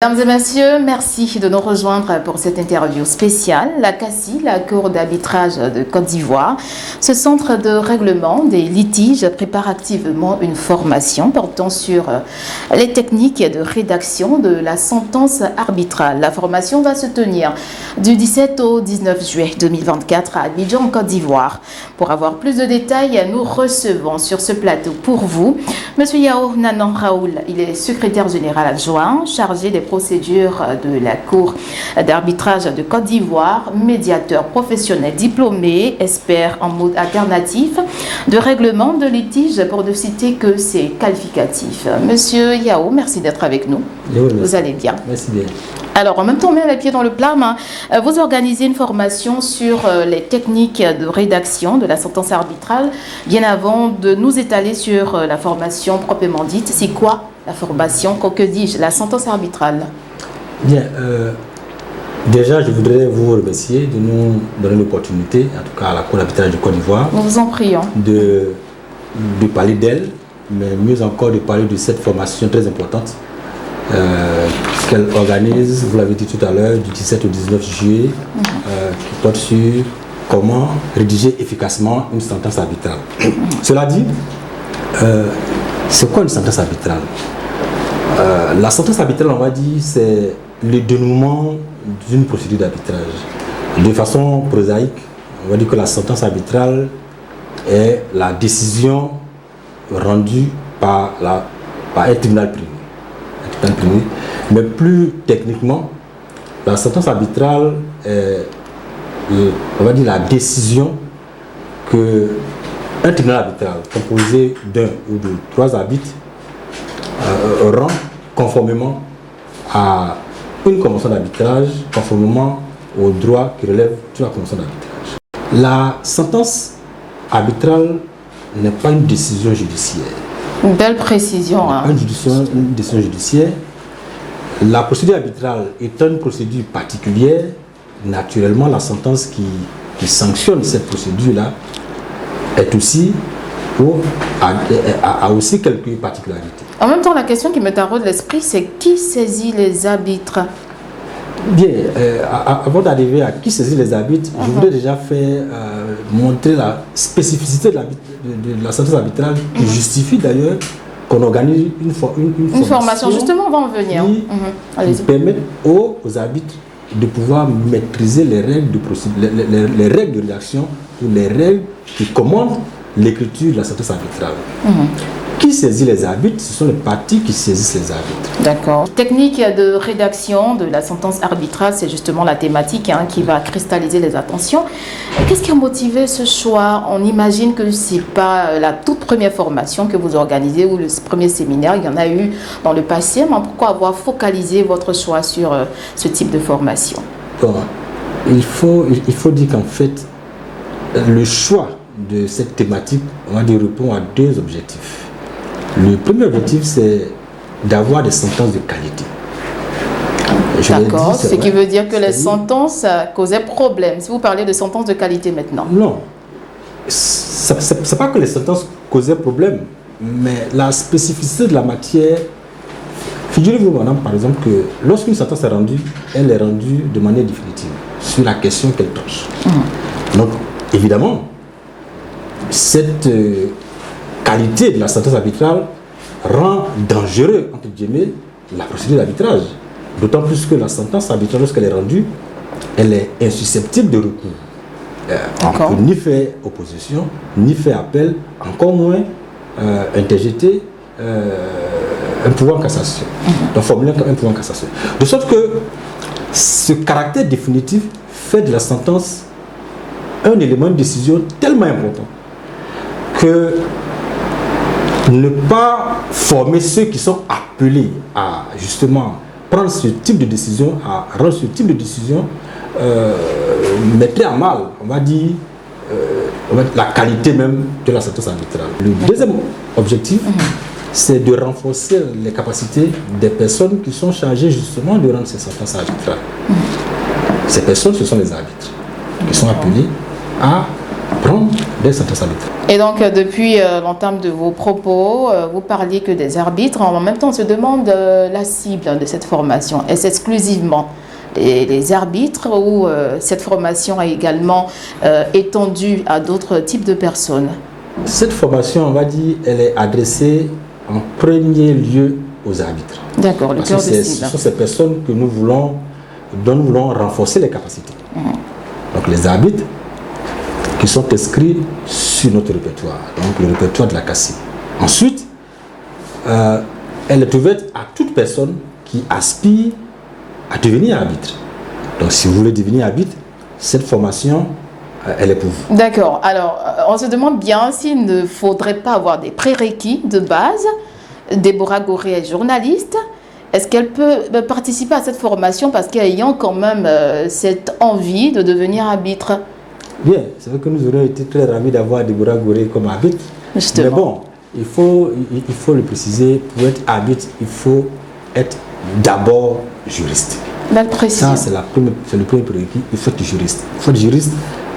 Mesdames et messieurs, merci de nous rejoindre pour cette interview spéciale. La CACI, la Cour d'arbitrage de Côte d'Ivoire, ce centre de règlement des litiges prépare activement une formation portant sur les techniques de rédaction de la sentence arbitrale. La formation va se tenir du 17 au 19 juillet 2024 à Abidjan, en Côte d'Ivoire. Pour avoir plus de détails, nous recevons sur ce plateau pour vous M. Yao Nanan Raoul. Il est secrétaire général adjoint, chargé des procédures de la Cour d'arbitrage de Côte d'Ivoire, médiateur professionnel diplômé, expert en mode alternatif de règlement de litige, pour ne citer que ses qualificatifs. Monsieur Yao, merci d'être avec nous. Oui, vous allez bien? Merci bien. Alors, en même temps, on met les pieds dans le plat, vous organisez une formation sur les techniques de rédaction de la sentence arbitrale. Bien avant de nous étaler sur la formation proprement dite, c'est quoi la formation, que dis-je, la sentence arbitrale? Bien, déjà, je voudrais vous remercier de nous donner l'opportunité, en tout cas à la Cour d'arbitrage de Côte d'Ivoire, nous vous en prions, de parler d'elle, mais mieux encore de parler de cette formation très importante qu'elle organise, vous l'avez dit tout à l'heure, du 17 au 19 juillet, qui porte sur comment rédiger efficacement une sentence arbitrale. Cela dit, c'est quoi une sentence arbitrale? La sentence arbitrale, on va dire, c'est le dénouement d'une procédure d'arbitrage. De façon prosaïque, on va dire que la sentence arbitrale est la décision rendue par un tribunal privé. Mais plus techniquement, la sentence arbitrale est, on va dire, la décision que un tribunal arbitral composé d'un ou de trois arbitres rend conformément à une convention d'arbitrage, conformément aux droits qui relèvent de la convention d'arbitrage. La sentence arbitrale n'est pas une décision judiciaire. Une belle précision. Une décision judiciaire. La procédure arbitrale est une procédure particulière. Naturellement, la sentence qui sanctionne cette procédure-là est aussi a aussi quelques particularités. En même temps, la question qui me taraude l'esprit, c'est qui saisit les arbitres? Bien, avant d'arriver à qui saisit les arbitres, je voudrais déjà faire montrer la spécificité de la sentence arbitrale qui justifie d'ailleurs qu'on organise une formation. Justement, on va en venir. Qui permet aux arbitres de pouvoir maîtriser les règles de procédure, les règles de rédaction ou les règles qui commandent l'écriture de la sentence arbitrale. Qui saisit les arbitres? Ce sont les parties qui saisissent les arbitres. D'accord. Technique de rédaction de la sentence arbitrale, c'est justement la thématique qui va cristalliser les attentions. Qu'est-ce qui a motivé ce choix? On imagine que ce n'est pas la toute première formation que vous organisez ou le premier séminaire. Il y en a eu dans le passé. Mais pourquoi avoir focalisé votre choix sur ce type de formation? Bon, il faut dire qu'en fait, le choix de cette thématique, on va dire, répond à deux objectifs. Le premier objectif, c'est d'avoir des sentences de qualité. D'accord, ce qui veut dire que les sentences causaient problème. Si vous parlez de sentences de qualité maintenant. Non, ce n'est pas que les sentences causaient problème, mais la spécificité de la matière. Figurez-vous, madame, par exemple, que lorsqu'une sentence est rendue, elle est rendue de manière définitive sur la question qu'elle touche. Donc, évidemment, cette qualité de la sentence arbitrale rend dangereux, entre guillemets, la procédure d'arbitrage. D'autant plus que la sentence arbitrale, lorsqu'elle est rendue, elle est insusceptible de recours. On ne peut ni faire opposition, ni faire appel, encore moins interjeter un pouvoir en cassation. Donc formuler un pouvoir en cassation. De sorte que ce caractère définitif fait de la sentence un élément de décision tellement important que ne pas former ceux qui sont appelés à justement prendre ce type de décision, à rendre ce type de décision, mettrait à mal, on va dire, la qualité même de la sentence arbitrale. Le deuxième objectif, c'est de renforcer les capacités des personnes qui sont chargées justement de rendre ces sentences arbitrales. Ces personnes, ce sont les arbitres, qui sont appelés à prendre des sentences arbitrales. Et donc, depuis l'entame de vos propos, vous parliez que des arbitres. En même temps, on se demande la cible de cette formation. Est-ce exclusivement les arbitres ou cette formation est également étendue à d'autres types de personnes? Cette formation, on va dire, elle est adressée en premier lieu aux arbitres. D'accord, le Parce cœur que de cible. ce sont ces personnes que dont nous voulons renforcer les capacités. Donc les arbitres qui sont inscrits sur notre répertoire, donc le répertoire de la CACI. Ensuite, elle est ouverte à toute personne qui aspire à devenir arbitre. Donc si vous voulez devenir arbitre, cette formation, elle est pour vous. D'accord. Alors, on se demande bien s'il ne faudrait pas avoir des prérequis de base. Déborah Gorée est journaliste. Est-ce qu'elle peut participer à cette formation parce qu'ayant quand même cette envie de devenir arbitre? Bien, c'est vrai que nous aurions été très ravis d'avoir Déborah Gorée comme arbitre. Justement. Mais bon, il faut le préciser, pour être arbitre, il faut être d'abord juriste. Belle précision. Ça, c'est le premier prérequis. Il faut être juriste. Il faut être juriste,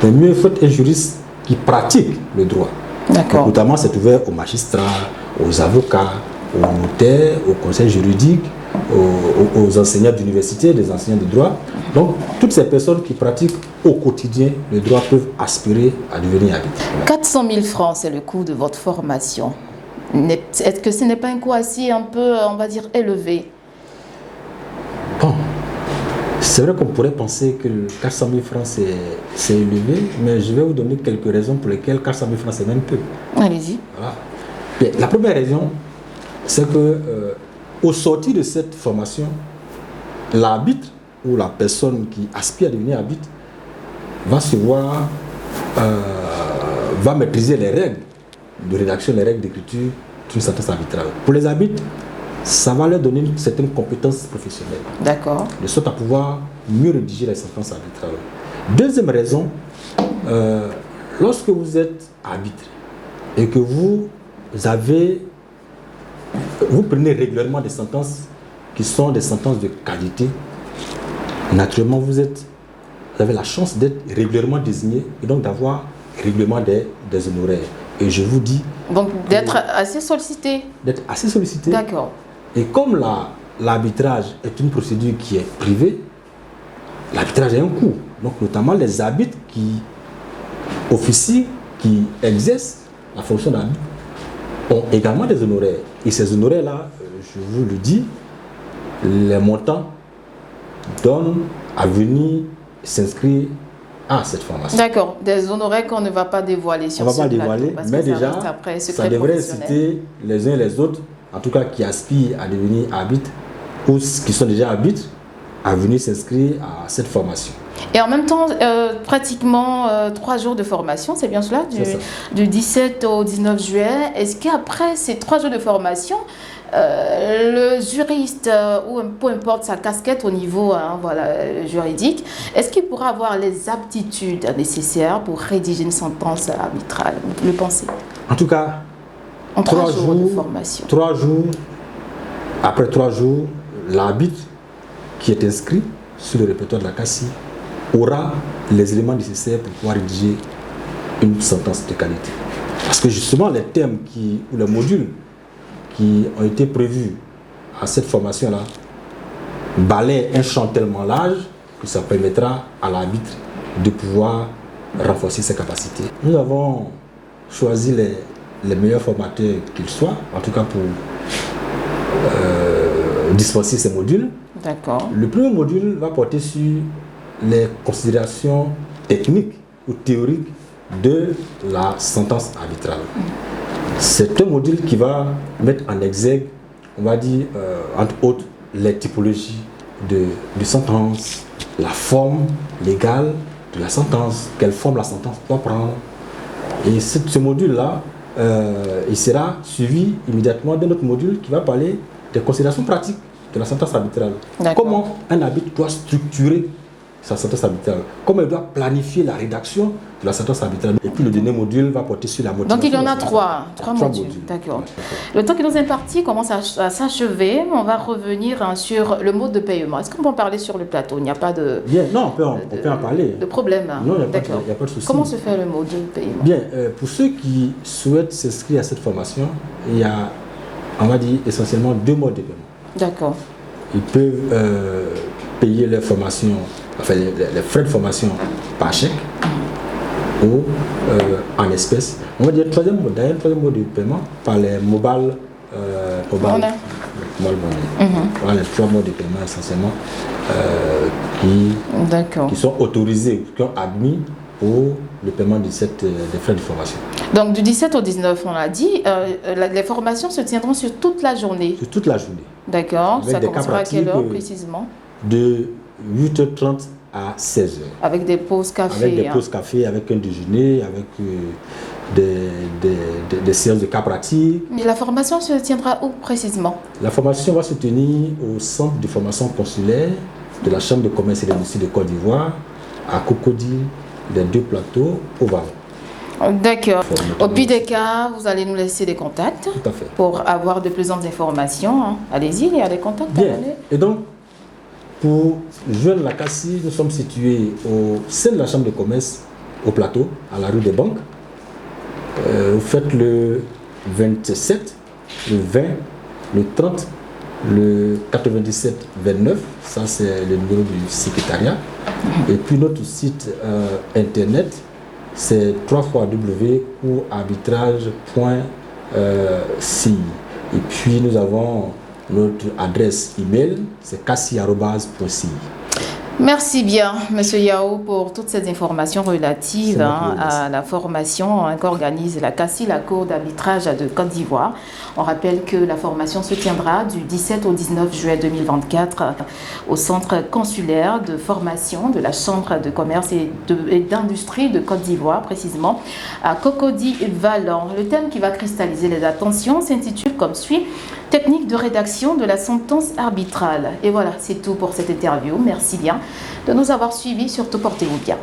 mais mieux, il faut être un juriste qui pratique le droit. D'accord. Notamment, c'est ouvert aux magistrats, aux avocats, aux notaires, aux conseils juridiques, aux enseignants d'université, des enseignants de droit. Donc, toutes ces personnes qui pratiquent au quotidien le droit peuvent aspirer à devenir arbitre. 400 000 francs, c'est le coût de votre formation. Est-ce que ce n'est pas un coût assez un peu, on va dire, élevé? Bon, c'est vrai qu'on pourrait penser que 400 000 francs c'est élevé, mais je vais vous donner quelques raisons pour lesquelles 400 000 francs c'est même peu. Allez-y. Voilà. Bien, la première raison, c'est que au sortir de cette formation, l'arbitre ou la personne qui aspire à devenir arbitre va maîtriser les règles de rédaction, les règles d'écriture d'une sentence arbitrale. Pour les arbitres, ça va leur donner une certaine compétence professionnelle. D'accord. De sorte à pouvoir mieux rédiger les sentences arbitrales. Deuxième raison, lorsque vous êtes arbitre et que vous prenez régulièrement des sentences qui sont des sentences de qualité, naturellement vous avez la chance d'être régulièrement désigné et donc d'avoir régulièrement des honoraires. Et je vous dis... Donc d'être assez sollicité. D'être assez sollicité. D'accord. Et comme l'arbitrage est une procédure qui est privée, l'arbitrage a un coût. Donc notamment les arbitres qui officient, qui exercent la fonction d'arbitre, ont également des honoraires. Et ces honoraires-là, je vous le dis, les montants donnent à venir s'inscrire à cette formation. D'accord, des honoraires qu'on ne va pas dévoiler sur on ne va pas dévoiler, mais déjà, ça devrait inciter les uns et les autres, en tout cas qui aspirent à devenir arbitres ou qui sont déjà arbitres, à venir s'inscrire à cette formation. Et en même temps, pratiquement 3 jours de formation, c'est bien cela, du 17 au 19 juillet. Est-ce qu'après ces 3 jours de formation, le juriste, ou peu importe sa casquette au niveau juridique, est-ce qu'il pourra avoir les aptitudes nécessaires pour rédiger une sentence arbitrale? Vous le pensez? En tout cas, en 3 jours de formation. 3 jours, après 3 jours, l'arbitre qui est inscrit sur le répertoire de la CACI aura les éléments nécessaires pour pouvoir rédiger une sentence de qualité. Parce que justement, les thèmes ou les modules qui ont été prévus à cette formation-là balaient un champ tellement large que ça permettra à l'arbitre de pouvoir renforcer ses capacités. Nous avons choisi les meilleurs formateurs qu'ils soient, en tout cas pour dispenser ces modules. D'accord. Le premier module va porter sur les considérations techniques ou théoriques de la sentence arbitrale. C'est un module qui va mettre en exergue, on va dire, entre autres, les typologies de sentence, la forme légale de la sentence, quelle forme la sentence doit prendre. Et ce module-là, il sera suivi immédiatement d'un autre module qui va parler des considérations pratiques de la sentence arbitrale. Comment un arbitre doit structurer sa sentence arbitrale, comme elle doit planifier la rédaction de la sentence arbitrale. Et puis le dernier module va porter sur la motivation. Donc il y en a trois modules. D'accord. Le temps qui nous est imparti commence à s'achever. On va revenir sur le mode de paiement. Est-ce qu'on peut en parler sur le plateau? Il n'y a pas de... Bien, non, on peut en parler. De problème. Non, il n'y a pas de souci. Comment se fait le mode de paiement? Bien, pour ceux qui souhaitent s'inscrire à cette formation, il y a, on va dire, essentiellement 2 modes de paiement. D'accord. Ils peuvent payer leur formation, enfin les frais de formation par chèque ou en espèces. On va dire un troisième mode de paiement par les mobile money. Voilà les 3 modes de paiement essentiellement qui sont autorisés, qui ont admis pour le paiement des frais de formation. Donc du 17 au 19, on l'a dit, les formations se tiendront sur toute la journée. Sur toute la journée. D'accord. Ça commencera à quelle heure précisément? De 8h30 à 16h. Avec des pauses café. Avec des pauses café, avec un déjeuner, avec des séances de cas pratiques. Et la formation se tiendra où précisément? La formation va se tenir au centre de formation consulaire de la Chambre de commerce et d'industrie de Côte d'Ivoire, à Cocody, les 2 plateaux, au Vallon. D'accord. Au pire des cas, vous allez nous laisser des contacts. Tout à fait. Pour avoir de plus amples informations. Allez-y, il y a des contacts. Bien. Et donc, pour joindre la CACI, nous sommes situés au sein de la Chambre de commerce, au plateau, à la rue des Banques. Vous faites le 27, le 20, le 30, le 97-29, ça c'est le numéro du secrétariat. Et puis notre site internet, c'est www.arbitrage.ci. Et puis nous avons notre adresse email, c'est cassi@.ci. Merci bien, Monsieur Yao, pour toutes ces informations relatives à la formation qu'organise la CACI, la Cour d'arbitrage de Côte d'Ivoire. On rappelle que la formation se tiendra du 17 au 19 juillet 2024 au centre consulaire de formation de la Chambre de commerce et d'industrie de Côte d'Ivoire, précisément à Cocody-Vallon. Le thème qui va cristalliser les attentions s'intitule comme suit: technique de rédaction de la sentence arbitrale. Et voilà, c'est tout pour cette interview. Merci bien de nous avoir suivis. Surtout, portez-vous bien.